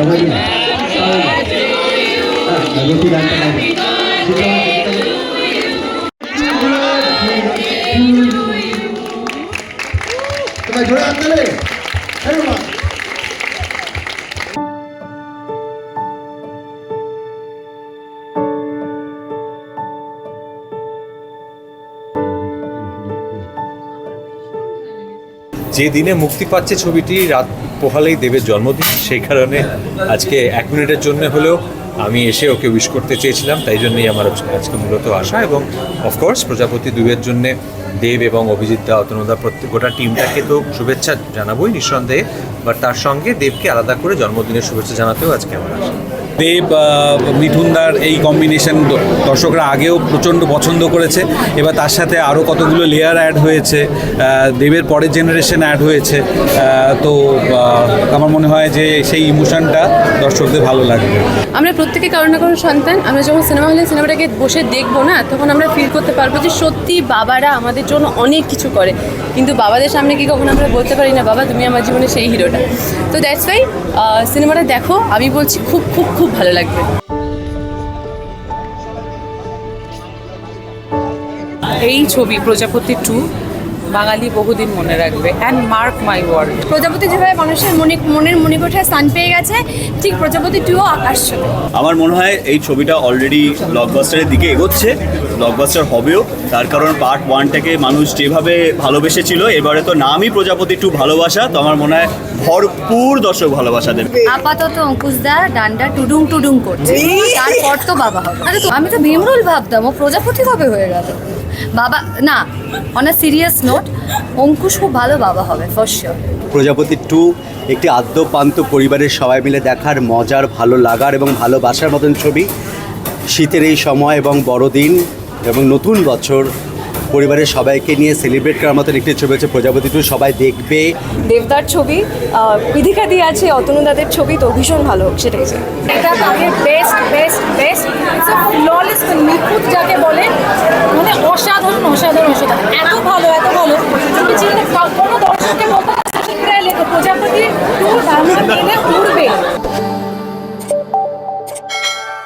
যে দিনে মুক্তি পাচ্ছে ছবিটি রাত পোহালেই দেবের জন্মদিন, সেই কারণে আজকে 1 মিনিটের জন্য হলেও আমি এসে ওকে উইশ করতে চেয়েছিলাম, তাই জন্যই আমার আজকে মূলত আসা। এবং অফকোর্স প্রজাপতি 2-এর জন্যে দেব এবং অভিজিৎ দা, অতনুদা, প্রত্যেক গোটা টিমটাকে তো শুভেচ্ছা জানাবোই নিঃসন্দেহে, বাট তার সঙ্গে দেবকে আলাদা করে জন্মদিনের শুভেচ্ছা জানাতেও আজকে আমার আসা। দেব মিঠুনদার এই কম্বিনেশন দর্শকরা আগেও প্রচণ্ড পছন্দ করেছে, এবার তার সাথে আরও কতগুলো লেয়ার অ্যাড হয়েছে, দেবের পরের জেনারেশন অ্যাড হয়েছে, তো আমার মনে হয় যে সেই ইমোশনটা দর্শকদের ভালো লাগবে। আমরা প্রত্যেকে কারো না কারো সন্তান, আমরা যখন সিনেমা হলে সিনেমাটাকে বসে দেখবো না, তখন আমরা ফিল করতে পারবো যে সত্যি বাবারা আমাদের জন্য অনেক কিছু করে, কিন্তু বাবাদের সামনে কি কখনো আমরা বলতে পারি না বাবা তুমি আমার জীবনে সেই হিরোটা। তো দ্যাটস ওয়াই সিনেমাটা দেখো, আমি বলছি খুব খুব খুব ভালো লাগবে। এই ছবি প্রজাপতি 2 বাঙালি বহুদিন মনে রাখবে, অ্যান্ড মার্ক মাই ওয়ার্ড। প্রজাপতি যেভাবে মানুষের মনের মণিকোঠায় স্থান পেয়ে গেছে, ঠিক প্রজাপতি 2ও আকাশ ছবি। আমার মনে হয় এই ছবিটা অলরেডি ব্লকবাস্টারের দিকে এগোচ্ছে, ব্লকবাস্টার হবেও, তার কারণ পার্ট 1টাকে মানুষ যেভাবে ভালোবেসেছিল, এবারে তো নামই প্রজাপতি 2 ভালোবাসা, তো আমার মনে হয় ভরপুর দর্শক ভালোবাসা দেবে। আপাতত অঙ্কুশদা ডান্ডা টুডুং টুডুং করছে, তারপর তো বাবা হবে। আরে আমি তো ভীমরুল ভাবতাম, ও প্রজাপতি কবে হয়ে গেল বাবা। না, on a serious note, Ankush খুব ভালো বাবা হবে ফর শিওর। প্রজাপতি 2 একটি আদ্যপান্ত পরিবারের সবাই মিলে দেখার মজার, ভালো লাগার এবং ভালোবাসার মতন ছবি। শীতের এই সময় এবং বড়দিন এবং নতুন বছর পরিবারের সবাইকে নিয়ে সেলিব্রেট করার মতন একটি ছবি হচ্ছে প্রজাপতি 2, সবাই দেখবে। দেবদার ছবি, বিধিকা দিয়ে আছে, অতনুদাদের ছবি, তো ভীষণ ভালো হোক সেটাই চাই। এটা তাদের best best best, it's a flawless, নিখুঁত যাকে বলে, মানে অসাধারণ অসাধারণ অসাধারণ, এত ভালো